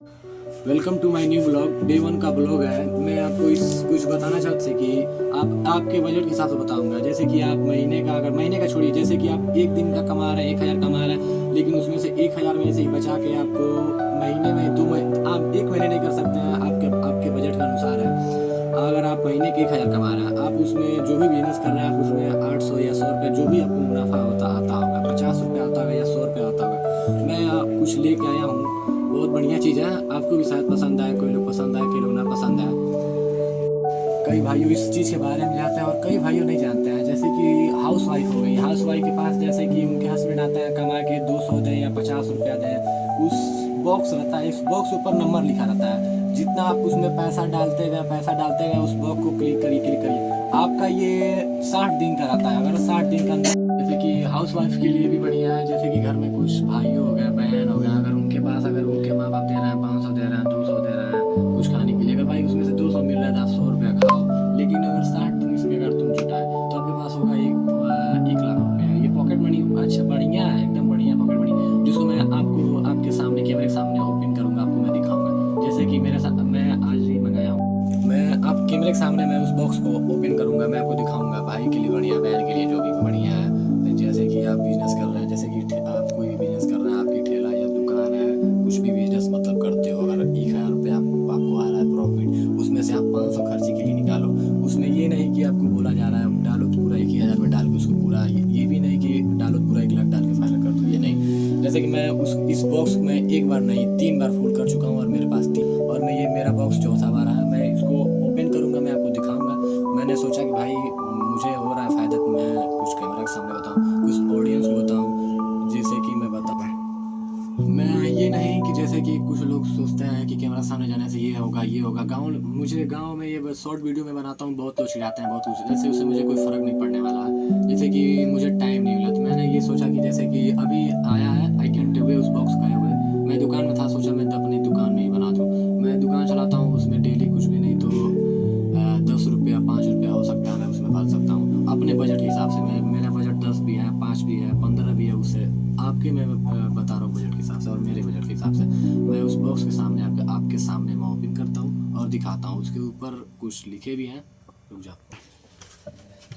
Welcome to my new blog. Day 1 का blog है। मैं आपको कुछ बताना चाहता हूँ कि आपके बजट के हिसाब से बताऊंगा। जैसे कि आप महीने का, अगर महीने का छोड़िए, जैसे कि आप एक दिन का कमा रहे हैं, 1000 कमा रहे हैं, लेकिन उसमें से 1000 में से ही बचा के आपको महीने में आप एक महीने नहीं कर सकते हैं। आपके आपके बजट के अनुसार है। अगर आप महीने के 1000 कमा रहे हैं, आप उसमें जो भी बिजनेस कर रहे हैं, आप उसमें 800 या 100 रुपये जो भी आपको मुनाफा आता होगा, 50 रुपये आता होगा या 100 रुपये आता होगा। मैं कुछ लेके आया हूँ, बहुत बढ़िया चीज़ है। आपको भी शायद पसंद आए, कोई लोग पसंद आए, कोई लोग ना पसंद आए। कई भाइयों इस चीज़ के बारे में जानते हैं और कई भाइयों नहीं जानते हैं। जैसे कि हाउस वाइफ हो गई, हाउस वाइफ के पास जैसे कि उनके हस्बैंड आते हैं कमा के 200 दें या 50 रुपया दें, उस बॉक्स रहता है, इस बॉक्स ऊपर नंबर लिखा रहता है। जितना आप उसमें पैसा डालते गए उस बॉक्स को क्लिक करिए। आपका ये 60 दिन का रहता है। अगर 60 दिन का अंदर, जैसे कि हाउस वाइफ के लिए भी बढ़िया है। जैसे कि घर में कुछ भाई हो गया, बहन हो गया, अगर उनके पास, अगर उनके माँ बाप दे रहे हैं 500 दे रहे हैं, 200 दे रहे हैं कुछ खाने के लिए, अगर भाई उसमें से 200 मिल रहा है तो आप 100 रुपया खाओ। लेकिन अगर 60 दिन इसमें अगर तुम जुटाए तो आपके पास होगा 1 लाख रुपया। ये पॉकेट मनी अच्छा बढ़िया है, एकदम बढ़िया पॉकेट मनी, जिसको मैं आपको आपके सामने, कैमरे के सामने ओपन करूँगा, आपको मैं दिखाऊंगा। जैसे कि मैं आज ही मंगाया हूँ। मैं आप कैमरे के सामने मैं उस बॉक्स को ओपन करूँगा, मैं आपको दिखाऊंगा। भाई के लिए बढ़िया, बहन के लिए जो भी बढ़िया है। जैसे कि आप बिजनेस कर रहे हैं, जैसे कि आप कोई भी बिजनेस कर रहे हैं, आपकी ठेला या दुकान है, कुछ भी बिजनेस मतलब करते हो, अगर 1000 रुपये आपको आ रहा है प्रॉफिट, उसमें से आप 500 खर्चे के लिए निकालो। उसमें ये नहीं कि आपको बोला जा रहा है डालो तो पूरा 1000 में डाल के उसको पूरा, ये भी नहीं कि डालो तो पूरा 1 लाख डाल के फाइनल कर दो, ये नहीं। जैसे कि मैं इस बॉक्स में एक बार नहीं 3 बार फुल कर चुका हूँ और मेरे पास 3, और मैं ये मेरा बॉक्स चौथा बार है। मैं इसको ओपन करूँगा, मैं आपको दिखाऊँगा। मैंने सोचा कि भाई मुझे हो रहा है फ़ायदा तो मैं कुछ कैमरा के सामने बताऊँ, कुछ ऑडियंस को बताऊँ, जैसे कि मैं बताऊँ। मैं ये नहीं कि जैसे कि कुछ लोग सोचते हैं कि कैमरा सामने जाने से ये होगा। मुझे गांव में ये शॉर्ट वीडियो में बनाता हूँ, बहुत लोग चिढ़ाते हैं, बहुत कुछ, जैसे उससे मुझे कोई फ़र्क नहीं पड़ने वाला है। जैसे कि मुझे टाइम नहीं मिला तो मैंने ये सोचा कि जैसे कि अभी आया है 1 घंटे हुए उस बॉक्स का हुए, मैं दुकान में था, सोचा मैं अपनी दुकान में ही बना दूँ। मैं दुकान चलाता हूँ, उसमें डेली कुछ भी नहीं तो 10 रुपया 5 रुपया हो सकता है, मैं उसमें पाल सकता हूँ अपने बजट के हिसाब से। मेरा बजट 10 भी है, 5 भी है, 15 भी है। उससे आपके मैं बता रहा हूँ बजट के हिसाब से और मेरे बजट के हिसाब से। मैं उस बॉक्स के सामने आपके सामने मैं ओपन करता हूँ और दिखाता हूँ। उसके ऊपर कुछ लिखे भी हैं, रुक जाओ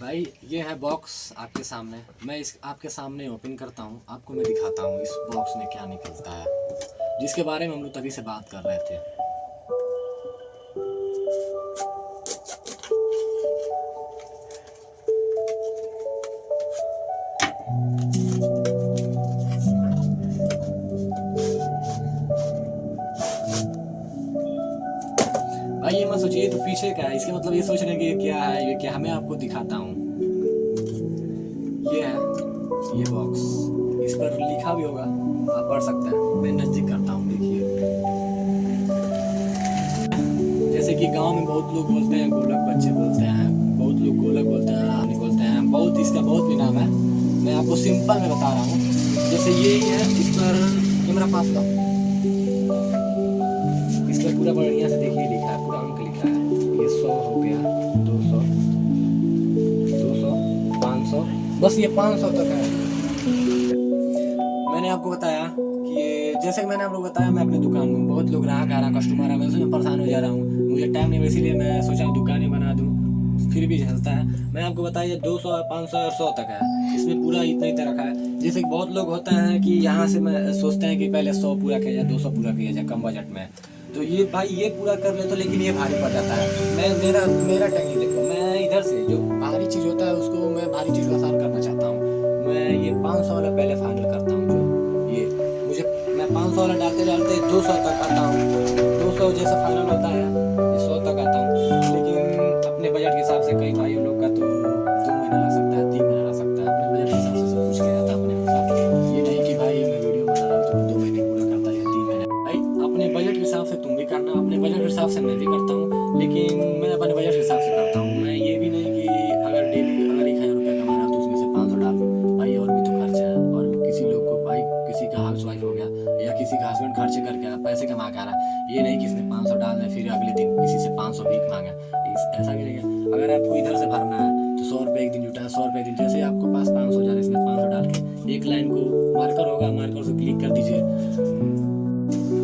भाई। ये है बॉक्स आपके सामने, मैं इस आपके सामने ओपन करता हूँ, आपको मैं दिखाता हूँ इस बॉक्स में क्या निकलता है, जिसके बारे में हम लोग तभी से बात कर रहे थे। भाई ये मत सोचिए तो पीछे क्या है, इसके मतलब ये सोच रहे हैं कि ये क्या है, ये क्या, मैं आपको दिखाता हूँ। ये है ये बॉक्स, इस पर लिखा भी होगा, आप पढ़ सकते हैं। मैं नज़दीक करता हूँ, देखिए। जैसे कि गांव में बहुत लोग बोलते हैं गोलक बच्चे बोलते हैं, बहुत लोग गोलक बोलते हैं, हानि बोलते हैं, बहुत इसका बहुत भी नाम है। मैं आपको सिंपल में बता रहा हूँ। जैसे ये ही है, इस पर कैमरा पास लो, इस पर पूरा बढ़िया से देखिए लिखा है, पूरा अंक लिखा है। ये 100 हो गया, 200, 200, 500, बस ये 500 तक है। मैंने आपको बताया कि ये, जैसे कि मैंने आप लोग बताया, मैं अपनी दुकान में बहुत लोग ग्राहक आ रहा, कस्टमर आ, मैं उसमें परेशान हो जा रहा हूँ, मुझे टाइम नहीं, इसीलिए मैं सोचा दुकान ही बना दूँ, फिर भी चलता है। मैं आपको बताइए 200, 500 और 100 तक है, इसमें पूरा इतना ही रखा है। जैसे कि बहुत लोग होते हैं कि यहाँ से मैं सोचते हैं कि पहले 100 पूरा किया जाए, 200 पूरा किया जाए कम बजट में, तो ये भाई ये पूरा कर ले तो, लेकिन ये भारी पड़ जाता है। मैं मेरा टेक्निक देखो, मैं इधर से जो भारी चीज़ होता है उसको मैं भारी चीज़ को आसान करना चाहता हूँ। मैं ये 500 वाला पहले फाइनल करता हूँ, जो ये मुझे, मैं 500 वाला डालते डालते 200 तक आता हूँ। 200 जैसा फाइनल होता है, ये 100 तक आता हूँ। लेकिन अपने बजट के हिसाब से कई भाइयों लोग का तो 2 महीना लग सकता है, 3 महीना लग सकता है। अपने बजट के हिसाब से सब कुछ किया जाता है अपने हिसाब। ये नहीं कि भाई मैं वीडियो बना रहा हूँ तो 2 महीने पूरा करता है या 3 महीने। भाई अपने बजट के हिसाब से तुम भी करना, अपने बजट के हिसाब से मैं भी करता हूँ, लेकिन मैं अपने बजट के हिसाब से करता हूँ। मैं ये भी नहीं कि अगर डेली अगर 1000 रुपया कमा रहा हूँ तो उसमें से 500 डाल दूँ। भाई और भी तो खर्चा है, और किसी लोग को, भाई किसी का हाउस वाइफ हो गया या किसी का हस्बैंड खर्चे करके पैसे कमा के आ रहा है, ये नहीं कि इसने 500 डाल दें फिर अगले दिन किसी से 500 भीख मांगे, ऐसा भी नहीं है। अगर आपको इधर से भरना है तो 100 रुपये एक दिन जुटा है, 100 रुपये एक दिन, जैसे आपको पास 500 जा रहा है, इसमें 500 डाल के एक लाइन को मार्कर होगा, मार्कर से क्लिक कर दीजिए,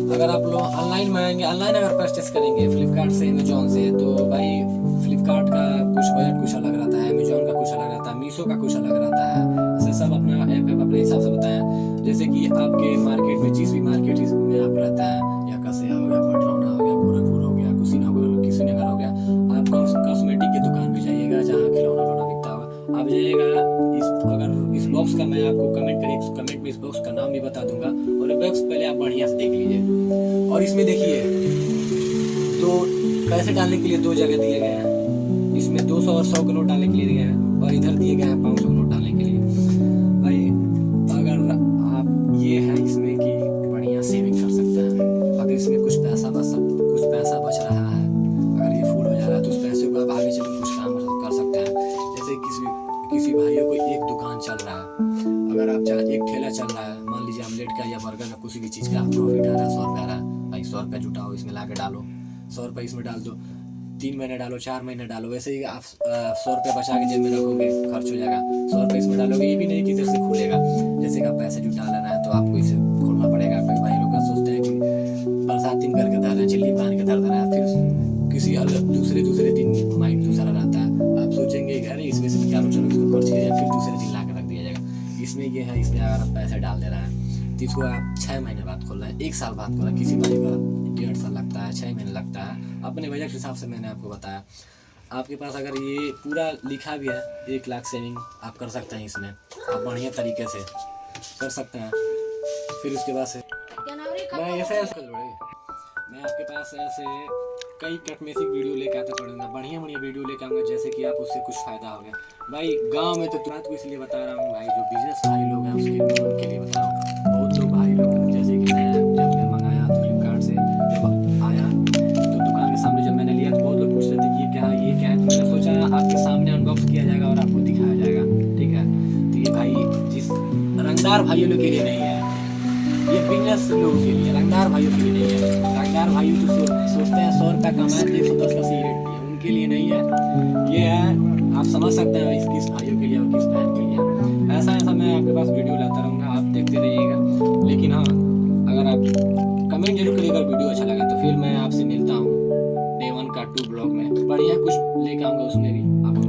अगर आप लोग ऑनलाइन मंगाएंगे, ऑनलाइन अगर परचेस करेंगे फ्लिपकार्ट से, अमेजोन से, तो भाई फ्लिपकार्ट का कुछ बजट कुछ अलग रहता है, अमेजोन का कुछ अलग रहता है, मीशो का कुछ अलग रहता है। ऐसे सब अपना ऐप अपने हिसाब से बताएं। जैसे कि आपके मार्केट में जिस भी मार्केट में आप रहता है, या कसिया हो गया, पटरौना हो गया, गोरखपुर हो गया, कुशीनगर हो गया, आप कॉस्मेटिक की दुकान पे जाइएगा जहाँ खिलौना उलौना बिकता होगा, आप जाइएगा। अगर इस बॉक्स का मैं आपको कमेंट में इस बॉक्स का नाम भी बता दूंगा, और बॉक्स पहले आप बढ़िया से देख लीजिए। और इसमें देखिए, तो पैसे डालने के लिए दो जगह दिए गए हैं। इसमें 200 और 100 के नोट डालने के लिए दिए हैं, और इधर दिए गए हैं 500 के नोट डालने के लिए। भाई अगर आप ये है इसमें कि बढ़िया सेविंग कर सकते हैं। अगर इसमें कुछ पैसा बच रहा है, अगर ये फुल हो जा रहा है, तो उस पैसे को आप आगे चल के कुछ काम कर सकते हैं। जैसे किसी भाइयों को एक दुकान चल रहा है, अगर आप एक ठेला चल रहा है, मान लीजिए आमलेट का या बर्गर का, किसी भी चीज़ का प्रॉफिट आ रहा है, 100 रुपये आ रहा है, भाई 100 रुपये जुटाओ, इसमें ला के डालो, 100 रुपये इसमें डाल दो, 3 महीने डालो, 4 महीने डालो, वैसे ही आप 100 रुपये बचा के जेब में रखोगे, खर्च हो जाएगा। 100 रुपये इसमें डालोगे, ये भी नहीं कि इधर से खुलेगा। जैसे कि आप पैसे जुटा लेना है तो आपको इसे खोलना पड़ेगा। कई भाई लोग सोचते हैं कि बरसात दिन करके धर रहे हैं, चिल्ली बांध के धर देना है, फिर किसी अलग दूसरे दिन माइंड दूसरा रहता है। आप सोचेंगे अरे इसमें से निकालो, चलो इसको खर्च किया जाए, फिर दूसरे दिन ला के रख दिया जाएगा। इसमें ये है, इसमें अगर आप पैसे डाल दे रहे हैं तो इसको आप 6 महीने बाद खोल रहे हैं, 1 साल बाद खोल रहे हैं, किसी भाई का 1.5 साल लगता है, 6 महीने लगता है। अपने बजट के हिसाब से मैंने आपको बताया। आपके पास अगर ये पूरा लिखा भी है 1 लाख सेविंग आप कर सकते हैं, इसमें आप बढ़िया तरीके से कर सकते हैं। फिर उसके बाद से मैं आपके पास ऐसे कई कॉस्मेटिक वीडियो लेकर आता पड़ूंगा, बढ़िया वीडियो लेकर आऊँगा, जैसे कि आप उससे कुछ फ़ायदा हो गया। भाई गांव में तो तुरंत को इसलिए बता रहा हूँ भाई, जो बिजनेस भाई लोग हैं उनके लिए बता रहा हूँ। बहुत लोग भाई लोग, जैसे कि मैं जब मैं मंगाया तो फ्लिपकार्ट से जब आया तो दुकान के सामने जब मैंने लिया तो बहुत लोग पूछ रहे थे ये क्या है। तो मैंने सोचा आपके सामने अनबॉक्स किया जाएगा और आपको दिखाया जाएगा, ठीक है। तो ये भाई जिस रंगदार भाइयों लोग के लिए नहीं है, ये बिजनेस लोगों के लिए, रंगदार भाइयों के लिए नहीं है। रंगदार भाई तो सोचते हैं 100 रुपया कमाए तो 110 का सिगरेट पिए, उनके लिए नहीं है। ये है, आप समझ सकते हैं किस भाइयों के लिए और किस बहन के लिए। ऐसा मैं आपके पास वीडियो लाता रहूँगा, आप देखते रहिएगा। लेकिन हाँ, अगर आप कमेंट जरूर करिएगा वीडियो अच्छा लगा तो। फिर मैं आपसे मिलता हूँ Day 1 का 2 ब्लॉग में, बढ़िया कुछ लेकर आऊँगा, उसमें भी आपको